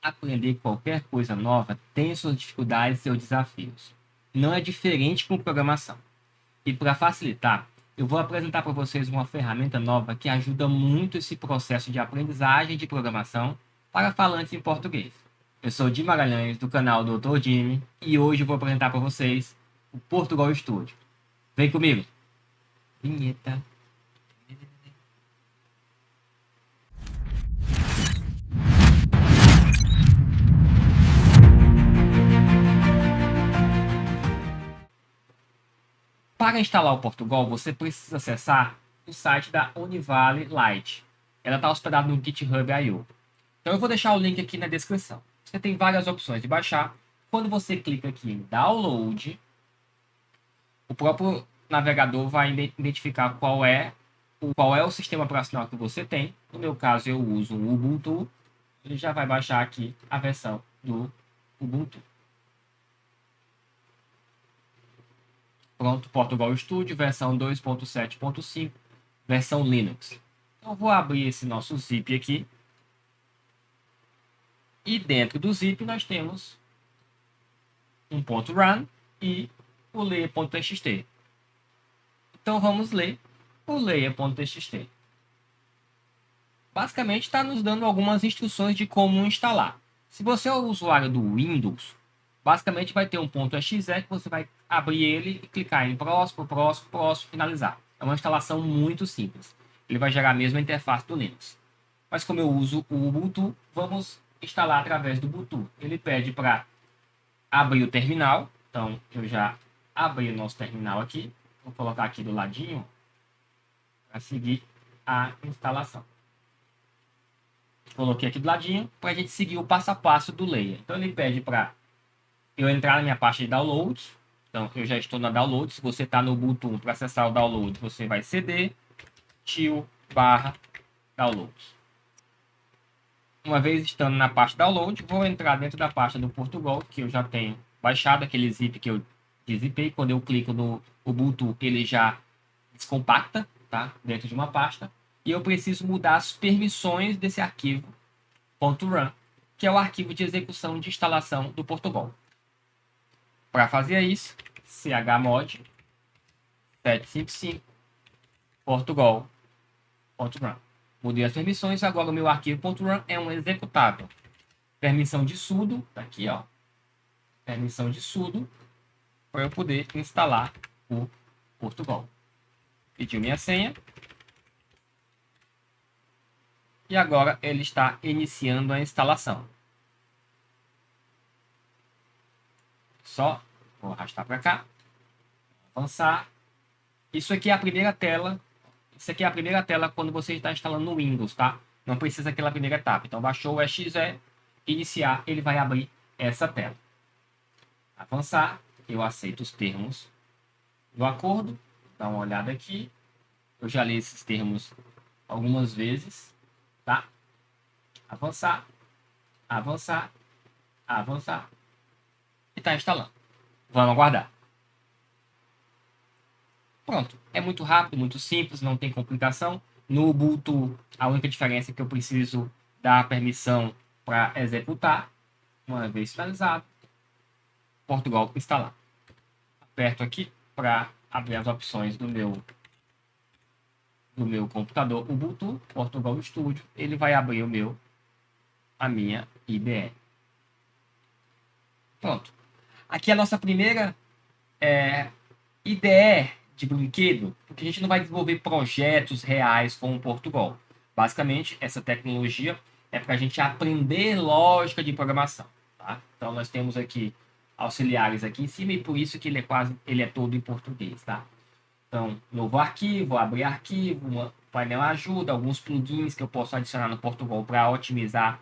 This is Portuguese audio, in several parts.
Aprender qualquer coisa nova tem suas dificuldades e seus desafios. Não é diferente com programação. E para facilitar, eu vou apresentar para vocês uma ferramenta nova que ajuda muito esse processo de aprendizagem de programação para falantes em português. Eu sou Di Magalhães, do canal Dr. Jimmy, e hoje eu vou apresentar para vocês o Portugal Studio. Vem comigo! Vinheta. Para instalar o Portugal, você precisa acessar o site da Univale Lite. Ela está hospedada no GitHub.io. Então eu vou deixar o link aqui na descrição. Você tem várias opções de baixar. Quando você clica aqui em Download, o próprio navegador vai identificar qual é o sistema operacional que você tem. No meu caso, eu uso o Ubuntu. Ele já vai baixar aqui a versão do Ubuntu. Pronto, Portugal Studio, versão 2.7.5, versão Linux. Então, vou abrir esse nosso zip aqui. E dentro do zip nós temos um .run e o layer.txt. Então, vamos ler o layer.txt. Basicamente, está nos dando algumas instruções de como instalar. Se você é o usuário do Windows, basicamente vai ter um .exe que você vai abrir ele e clicar em próximo, próximo, próximo, finalizar. É uma instalação muito simples. Ele vai gerar a mesma interface do Linux. Mas como eu uso o Ubuntu, vamos instalar através do Ubuntu. Ele pede para abrir o terminal. Então, eu já abri o nosso terminal aqui. Vou colocar aqui do ladinho para seguir a instalação. Coloquei aqui do ladinho para a gente seguir o passo a passo do layer. Então, ele pede para eu entrar na minha pasta de downloads. Então, eu já estou na download. Se você está no Ubuntu, para acessar o download, você vai cd /downloads. Uma vez estando na pasta download, vou entrar dentro da pasta do Portugal, que eu já tenho baixado, aquele zip que eu zipei. Quando eu clico no Ubuntu, ele já descompacta, tá? Dentro de uma pasta. E eu preciso mudar as permissões desse arquivo .run, que é o arquivo de execução de instalação do Portugal. Para fazer isso, chmod 755 portugal.run. Mudei as permissões, agora o meu arquivo .run é um executável. Permissão de sudo, tá aqui, ó. Permissão de sudo, para eu poder instalar o Portugal. Pediu minha senha. E agora ele está iniciando a instalação. Só vou arrastar para cá. Avançar. Isso aqui é a primeira tela. Isso aqui é a primeira tela quando você está instalando no Windows, tá? Não precisa aquela primeira etapa. Então, baixou o exe, iniciar, ele vai abrir essa tela. Avançar. Eu aceito os termos do acordo. Dá uma olhada aqui. Eu já li esses termos algumas vezes, tá? Avançar. Avançar. Avançar. E está instalando. Vamos aguardar. Pronto. É muito rápido, muito simples, não tem complicação. No Ubuntu, a única diferença é que eu preciso dar permissão para executar. Uma vez finalizado, Portugal instalar. Aperto aqui para abrir as opções do meu computador Ubuntu, Portugal Studio. Ele vai abrir a minha IDE. Pronto. Aqui é a nossa primeira IDE de brinquedo, porque a gente não vai desenvolver projetos reais com o Portugal. Basicamente, essa tecnologia é para a gente aprender lógica de programação. Tá? Então, nós temos aqui auxiliares aqui em cima e por isso que ele é todo em português. Tá? Então, novo arquivo, abrir arquivo, painel ajuda, alguns plugins que eu posso adicionar no Portugal para otimizar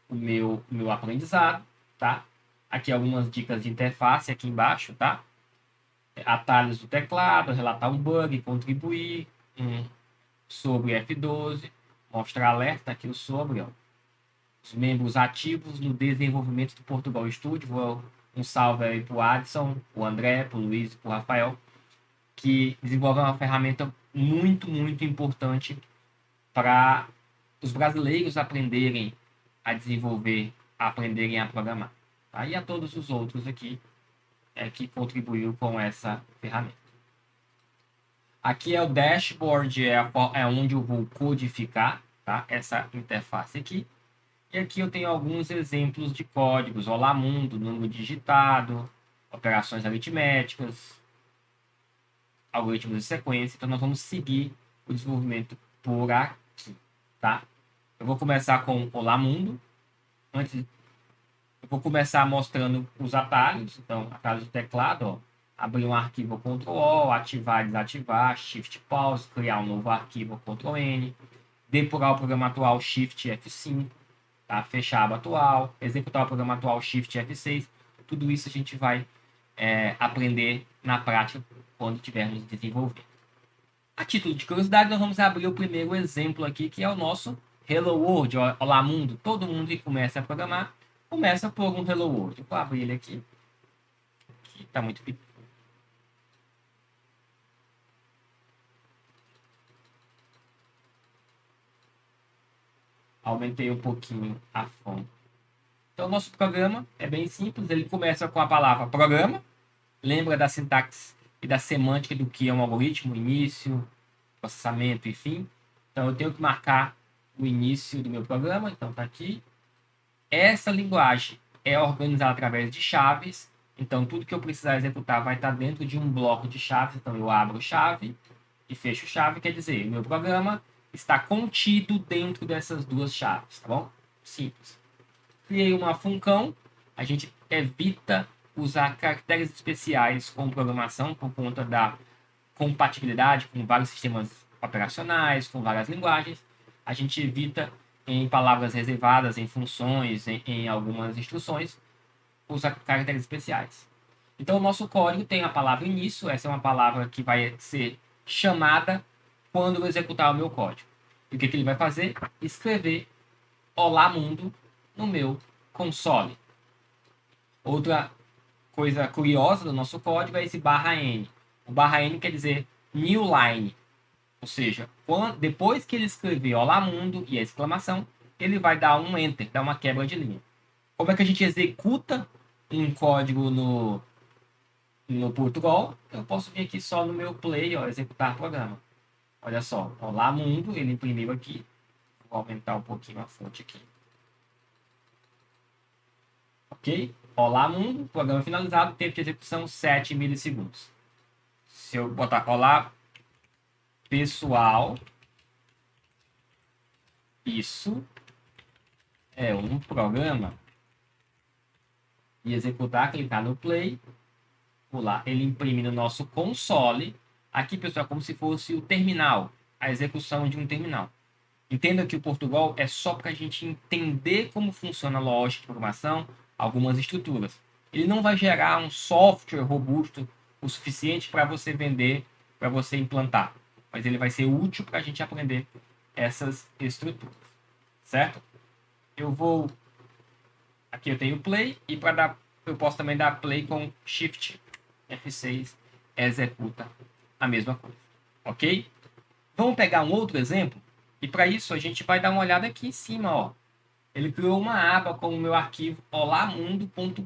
o meu aprendizado. Tá? Aqui algumas dicas de interface aqui embaixo, tá? Atalhos do teclado, relatar um bug, contribuir sobre F12, mostrar alerta aqui sobre, ó, os membros ativos no desenvolvimento do Portugal Studio. Um salve aí para o Adson, o André, para o Luiz e para o Rafael, que desenvolvem uma ferramenta muito, muito importante para os brasileiros aprenderem a desenvolver aprenderem a programar. Tá? E a todos os outros aqui que contribuiu com essa ferramenta. Aqui é o dashboard, é onde eu vou codificar, tá? Essa interface aqui. E aqui eu tenho alguns exemplos de códigos. Olá mundo, número digitado, operações aritméticas, algoritmos de sequência. Então, nós vamos seguir o desenvolvimento por aqui, tá? Eu vou começar com Olá Mundo. Antes, eu vou começar mostrando os atalhos. Então, atalhos de teclado, ó. Abrir um arquivo, Ctrl+O, ativar, desativar, Shift Pause, criar um novo arquivo, Ctrl+N, depurar o programa atual, Shift F5, tá? Fechar a aba atual, executar o programa atual, Shift F6. Tudo isso a gente vai aprender na prática quando estivermos desenvolvendo. A título de curiosidade, nós vamos abrir o primeiro exemplo aqui, que é o nosso Hello World. Olá mundo. Todo mundo que começa a programar começa por um Hello World. Eu vou abrir ele aqui. Que está muito pequeno. Aumentei um pouquinho a fonte. Então, o nosso programa é bem simples. Ele começa com a palavra programa. Lembra da sintaxe e da semântica do que é um algoritmo, início, processamento e fim. Então, eu tenho que marcar o início do meu programa. Então, está aqui. Essa linguagem é organizada através de chaves. Então, tudo que eu precisar executar vai estar dentro de um bloco de chaves. Então, eu abro chave e fecho chave. Quer dizer, o meu programa está contido dentro dessas duas chaves, tá bom? Simples. Criei uma função. A gente evita usar caracteres especiais com programação por conta da compatibilidade com vários sistemas operacionais, com várias linguagens. A gente evita em palavras reservadas, em funções, em algumas instruções, usar caracteres especiais. Então, o nosso código tem a palavra início. Essa é uma palavra que vai ser chamada quando eu executar o meu código. E o que ele vai fazer? Escrever Olá Mundo no meu console. Outra coisa curiosa do nosso código é esse /n. O /n quer dizer new line. Ou seja, depois que ele escrever Olá Mundo e a exclamação, ele vai dar um enter, dar uma quebra de linha. Como é que a gente executa um código no Portugal? Eu posso vir aqui só no meu play, ó, executar programa. Olha só, Olá Mundo, ele imprimiu aqui. Vou aumentar um pouquinho a fonte aqui. Ok? Olá Mundo, programa finalizado, tempo de execução 7 milissegundos. Se eu botar Olá pessoal, isso é um programa. E executar, clicar no play, pular, ele imprime no nosso console. Aqui, pessoal, é como se fosse o terminal, a execução de um terminal. Entenda que o Portugal é só para a gente entender como funciona a lógica de programação, algumas estruturas. Ele não vai gerar um software robusto o suficiente para você vender, para você implantar. Mas ele vai ser útil para a gente aprender essas estruturas. Certo? Eu vou... Aqui eu tenho play e para dar... eu posso também dar play com Shift F6, executa a mesma coisa. Ok? Vamos pegar um outro exemplo? E para isso a gente vai dar uma olhada aqui em cima, ó. Ele criou uma aba com o meu arquivo olamundo.por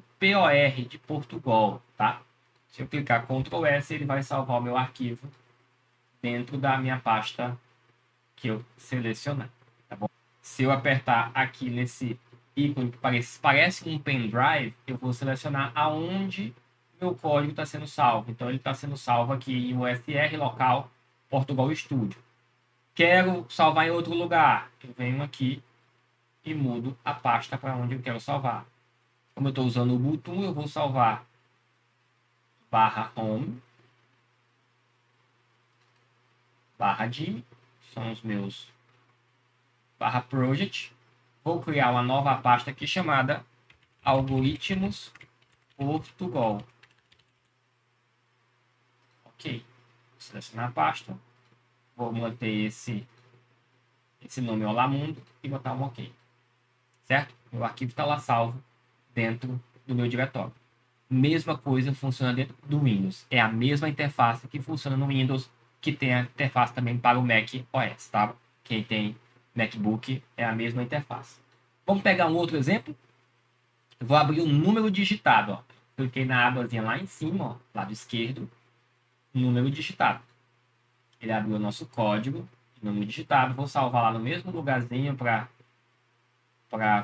de Portugal, tá? Se eu clicar Ctrl S, ele vai salvar o meu arquivo dentro da minha pasta que eu selecionar, tá bom? Se eu apertar aqui nesse ícone que parece um pendrive, eu vou selecionar aonde meu código está sendo salvo. Então ele está sendo salvo aqui em USR local Portugal Studio. Quero salvar em outro lugar. Eu venho aqui e mudo a pasta para onde eu quero salvar. Como eu estou usando o Ubuntu, eu vou salvar /home, /dim, são os meus /project. Vou criar uma nova pasta aqui chamada Algoritmos Portugal. Ok. Vou selecionar a pasta. Vou manter esse nome Olá Mundo e botar um OK. Certo? Meu arquivo está lá salvo dentro do meu diretório. Mesma coisa funciona dentro do Windows. É a mesma interface que funciona no Windows, que tem a interface também para o Mac OS, tá? Quem tem MacBook é a mesma interface. Vamos pegar um outro exemplo? Eu vou abrir um número digitado, ó. Cliquei na abazinha lá em cima, ó, lado esquerdo, número digitado. Ele abriu o nosso código de número digitado. Vou salvar lá no mesmo lugarzinho para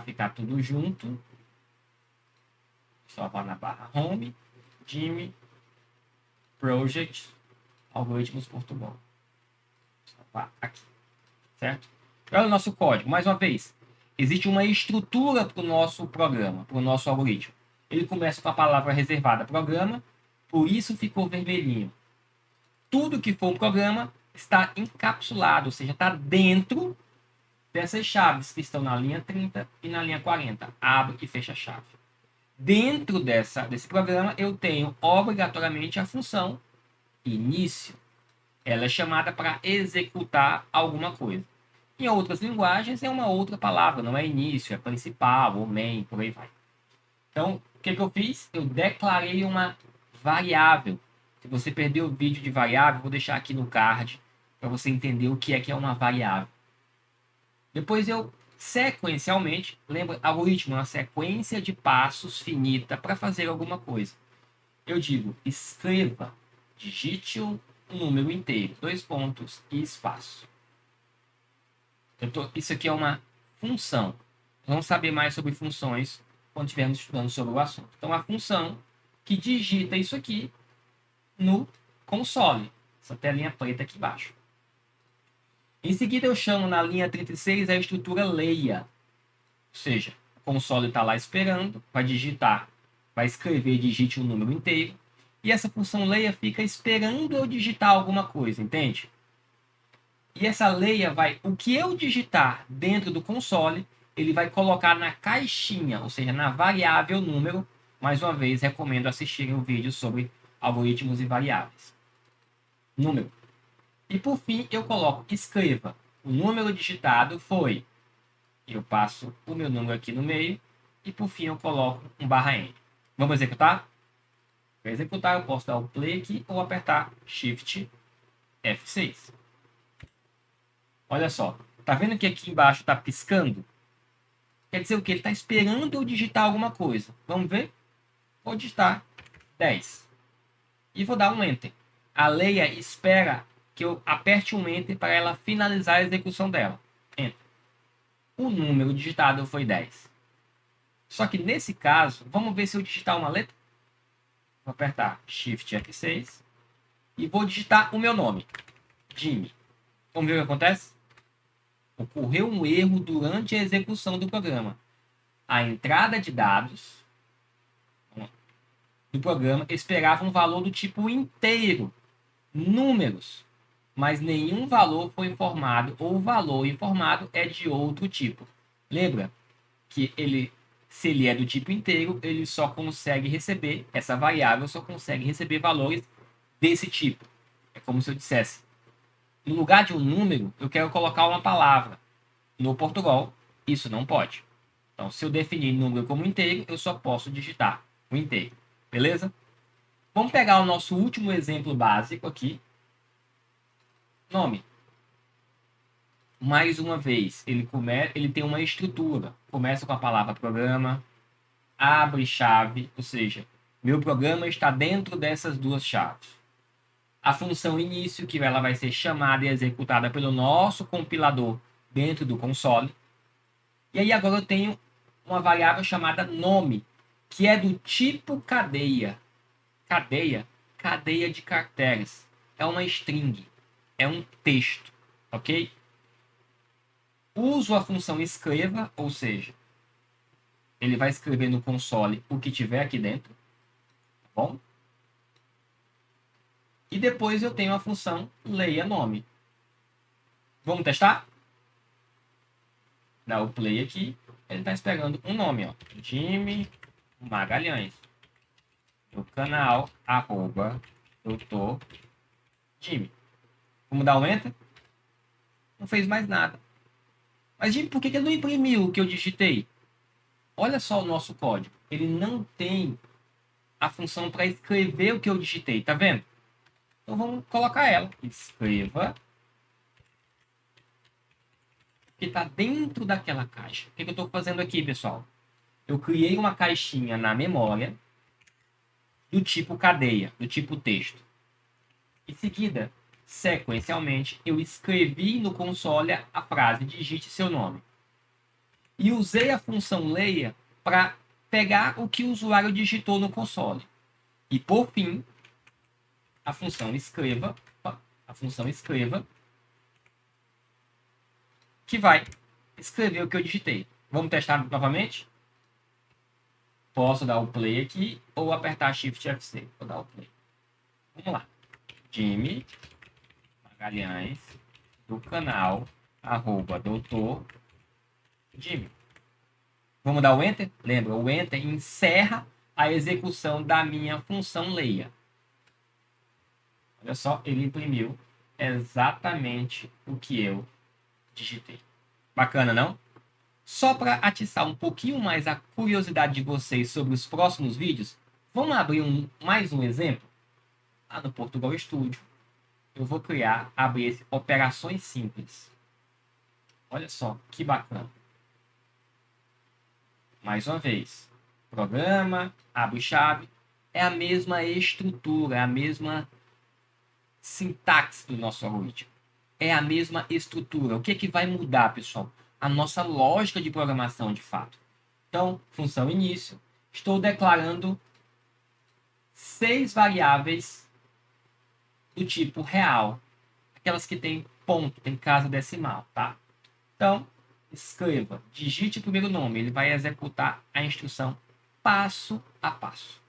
ficar tudo junto. Salvar na barra Home, Jimmy, Project, Algoritmos Portugal. Salvar aqui, certo? Olha o nosso código. Mais uma vez, existe uma estrutura para o nosso programa, para o nosso algoritmo. Ele começa com a palavra reservada programa, por isso ficou vermelhinho. Tudo que for um programa está encapsulado, ou seja, está dentro dessas chaves que estão na linha 30 e na linha 40. Abre e fecha a chave. Dentro desse programa, eu tenho obrigatoriamente a função início. Ela é chamada para executar alguma coisa. Em outras linguagens, é uma outra palavra, não é início, é principal, ou main, por aí vai. Então, o que eu fiz? Eu declarei uma variável. Se você perdeu o vídeo de variável, vou deixar aqui no card para você entender o que é uma variável. Depois eu, sequencialmente, lembra, algoritmo é uma sequência de passos finita para fazer alguma coisa. Eu digo, escreva, digite um número inteiro, 2 pontos e espaço. Isso aqui é uma função. Vamos saber mais sobre funções quando estivermos estudando sobre o assunto. Então, a função que digita isso aqui no console, essa telinha preta aqui embaixo. Em seguida, eu chamo na linha 36 a estrutura leia. Ou seja, o console está lá esperando, vai digitar, vai escrever, digite um número inteiro. E essa função leia fica esperando eu digitar alguma coisa, entende? E essa leia vai, o que eu digitar dentro do console, ele vai colocar na caixinha, ou seja, na variável número. Mais uma vez, recomendo assistirem o vídeo sobre algoritmos e variáveis. Número. E por fim, eu coloco escreva. O número digitado foi. Eu passo o meu número aqui no meio. E por fim, eu coloco um barra N. Vamos executar? Para executar, eu posso dar o play aqui ou apertar Shift F6. Olha só. Tá vendo que aqui embaixo está piscando? Quer dizer o que? Ele está esperando eu digitar alguma coisa. Vamos ver? Vou digitar 10. E vou dar um Enter. A Leia espera que eu aperte um Enter para ela finalizar a execução dela. Enter. O número digitado foi 10. Só que nesse caso, vamos ver se eu digitar uma letra. Vou apertar Shift F6 e vou digitar o meu nome, Jimmy. Vamos ver o que acontece? Ocorreu um erro durante a execução do programa. A entrada de dados do programa esperava um valor do tipo inteiro, números, mas nenhum valor foi informado ou o valor informado é de outro tipo. Lembra que se ele é do tipo inteiro, ele só consegue receber, essa variável só consegue receber valores desse tipo. É como se eu dissesse, no lugar de um número, eu quero colocar uma palavra. No Portugal, isso não pode. Então, se eu definir número como inteiro, eu só posso digitar o inteiro. Beleza? Vamos pegar o nosso último exemplo básico aqui. Nome. Mais uma vez, ele tem uma estrutura. Começa com a palavra programa, abre chave, ou seja, meu programa está dentro dessas duas chaves. A função início, que ela vai ser chamada e executada pelo nosso compilador dentro do console. E aí agora eu tenho uma variável chamada nome, que é do tipo cadeia. Cadeia de caracteres. É uma string, é um texto, ok? Uso a função escreva, ou seja, ele vai escrever no console o que tiver aqui dentro, tá bom? E depois eu tenho a função leia nome. Vamos testar? Dá o play aqui, ele está esperando um nome, ó, Jimmy Magalhães, no canal @Dr. Jimmy. Vamos dar um enter? Não fez mais nada. Mas, Jimmy, por que ele não imprimiu o que eu digitei? Olha só o nosso código. Ele não tem a função para escrever o que eu digitei, tá vendo? Então vamos colocar ela. Escreva. Que está dentro daquela caixa. O que eu estou fazendo aqui, pessoal? eu criei uma caixinha na memória do tipo cadeia, do tipo texto. Em seguida, sequencialmente, eu escrevi no console a frase digite seu nome. E usei a função leia para pegar o que o usuário digitou no console. E por fim, a função escreva, que vai escrever o que eu digitei. Vamos testar novamente? Posso dar o play aqui ou apertar Shift F6. Vou dar o play. Vamos lá. Jimmy Magalhães, do canal @doutor Jimmy. Vamos dar o Enter? Lembra, o Enter encerra a execução da minha função leia. Olha só, ele imprimiu exatamente o que eu digitei. Bacana, não? Só para atiçar um pouquinho mais a curiosidade de vocês sobre os próximos vídeos, vamos abrir mais um exemplo? Lá no Portugal Studio, eu vou abrir esse operações simples. Olha só, que bacana. Mais uma vez, programa, abre chave, é a mesma estrutura, é a mesma sintaxe do nosso algoritmo. É a mesma estrutura. O que é que vai mudar, pessoal? A nossa lógica de programação, de fato. Então, função início, estou declarando 6 variáveis do tipo real. Aquelas que tem ponto, tem casa decimal, tá? Então, escreva, digite o primeiro nome. Ele vai executar a instrução passo a passo.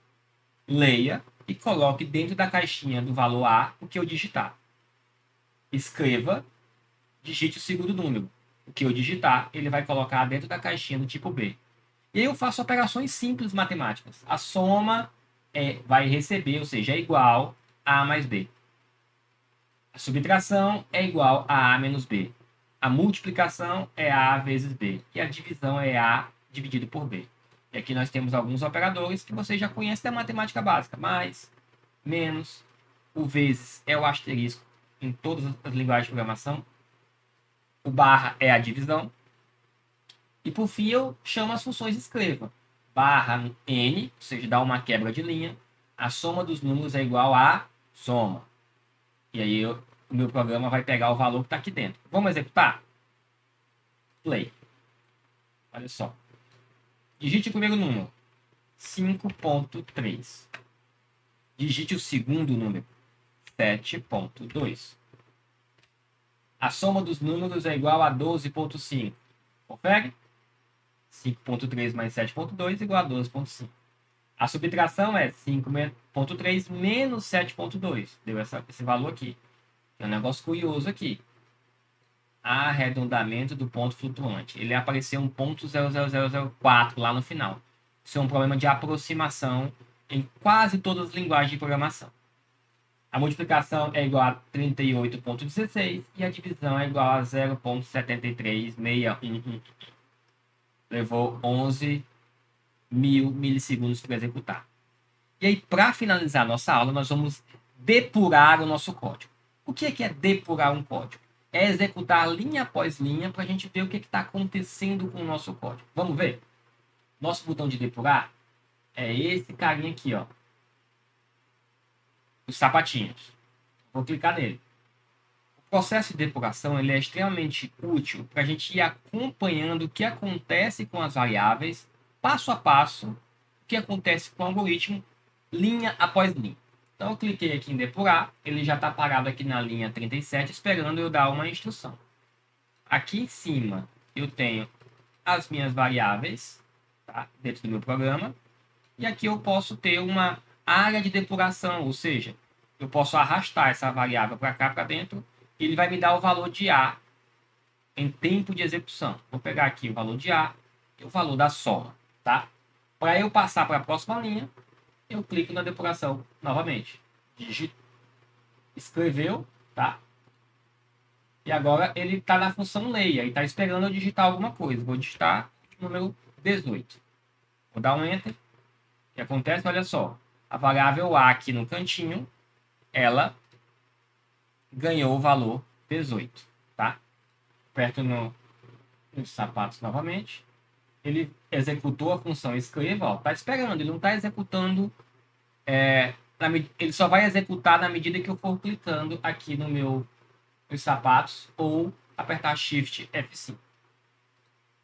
Leia e coloque dentro da caixinha do valor A o que eu digitar. Escreva, digite o segundo número. O que eu digitar, ele vai colocar dentro da caixinha do tipo B. E aí eu faço operações simples matemáticas. A soma vai receber, ou seja, é igual a A mais B. A subtração é igual a A menos B. A multiplicação é A vezes B. E a divisão é A dividido por B. E aqui nós temos alguns operadores que vocês já conhecem da matemática básica. Mais, menos, o vezes é o asterisco em todas as linguagens de programação. O barra é a divisão. E por fim eu chamo as funções escreva. Barra n, ou seja, dá uma quebra de linha. A soma dos números é igual a soma. E aí o meu programa vai pegar o valor que está aqui dentro. Vamos executar? Play. Olha só. Digite o primeiro número. 5.3. Digite o segundo número. 7.2. A soma dos números é igual a 12.5. Confere? 5.3 mais 7.2 igual a 12.5. A subtração é 5.3 menos 7.2. Deu esse valor aqui. Tem um negócio curioso aqui. Arredondamento do ponto flutuante. Ele apareceu um ponto 0,0004 lá no final. Isso é um problema de aproximação em quase todas as linguagens de programação. A multiplicação é igual a 38.16 e a divisão é igual a 0.73611. Levou 11 mil milissegundos para executar. E aí, para finalizar a nossa aula, nós vamos depurar o nosso código. O que é depurar um código? É executar linha após linha para a gente ver o que está acontecendo com o nosso código. Vamos ver? Nosso botão de depurar é esse carinha aqui, ó. Os sapatinhos. Vou clicar nele. O processo de depuração ele é extremamente útil para a gente ir acompanhando o que acontece com as variáveis, passo a passo, o que acontece com o algoritmo, linha após linha. Então, eu cliquei aqui em depurar, ele já está parado aqui na linha 37, esperando eu dar uma instrução. Aqui em cima, eu tenho as minhas variáveis, tá, dentro do meu programa, e aqui eu posso ter uma área de depuração, ou seja, eu posso arrastar essa variável para cá, para dentro, e ele vai me dar o valor de A em tempo de execução. Vou pegar aqui o valor de A e o valor da soma, tá? Para eu passar para a próxima linha, eu clico na depuração novamente. Escreveu, tá? E agora ele está na função leia, e está esperando eu digitar alguma coisa. Vou digitar o número 18. Vou dar um Enter. O que acontece? Olha só. A variável A aqui no cantinho, ela ganhou o valor 18, tá? Aperto nos sapatos novamente. ele executou a função escreva, ó, tá esperando, ele não está executando, ele só vai executar na medida que eu for clicando aqui no nos sapatos ou apertar Shift F5.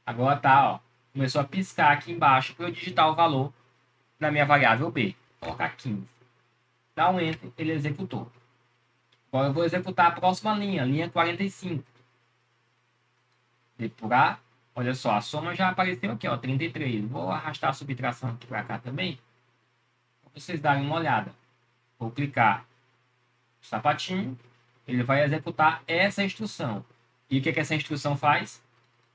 Agora tá, ó, começou a piscar aqui embaixo para eu digitar o valor na minha variável B. Vou colocar 15. Dá um Enter, ele executou. Agora eu vou executar a próxima linha, linha 45. Depurar. Olha só, a soma já apareceu aqui, ó, 33. Vou arrastar a subtração aqui para cá também, para vocês darem uma olhada. Vou clicar no sapatinho, ele vai executar essa instrução. E o que essa instrução faz?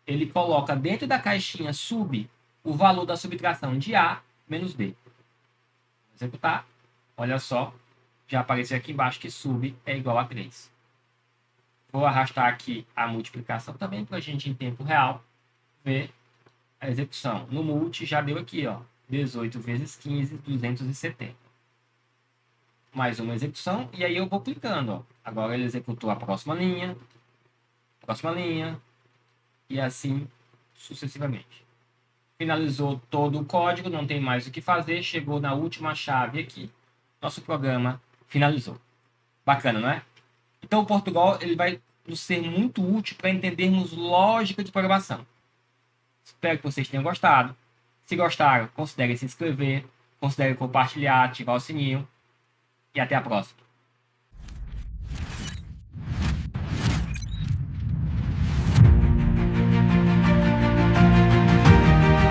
Ele coloca dentro da caixinha sub o valor da subtração de A menos B. Vou executar. Olha só, já apareceu aqui embaixo que sub é igual a 3. Vou arrastar aqui a multiplicação também para a gente em tempo real ver a execução. No multi já deu aqui, ó, 18 vezes 15, 270. Mais uma execução e aí eu vou clicando, ó. Agora ele executou a próxima linha e assim sucessivamente. Finalizou todo o código, não tem mais o que fazer, chegou na última chave aqui, nosso programa finalizou. Bacana, não é? Então o Portugal ele vai nos ser muito útil para entendermos lógica de programação. Espero que vocês tenham gostado. Se gostaram, considerem se inscrever, considerem compartilhar, ativar o sininho e até a próxima.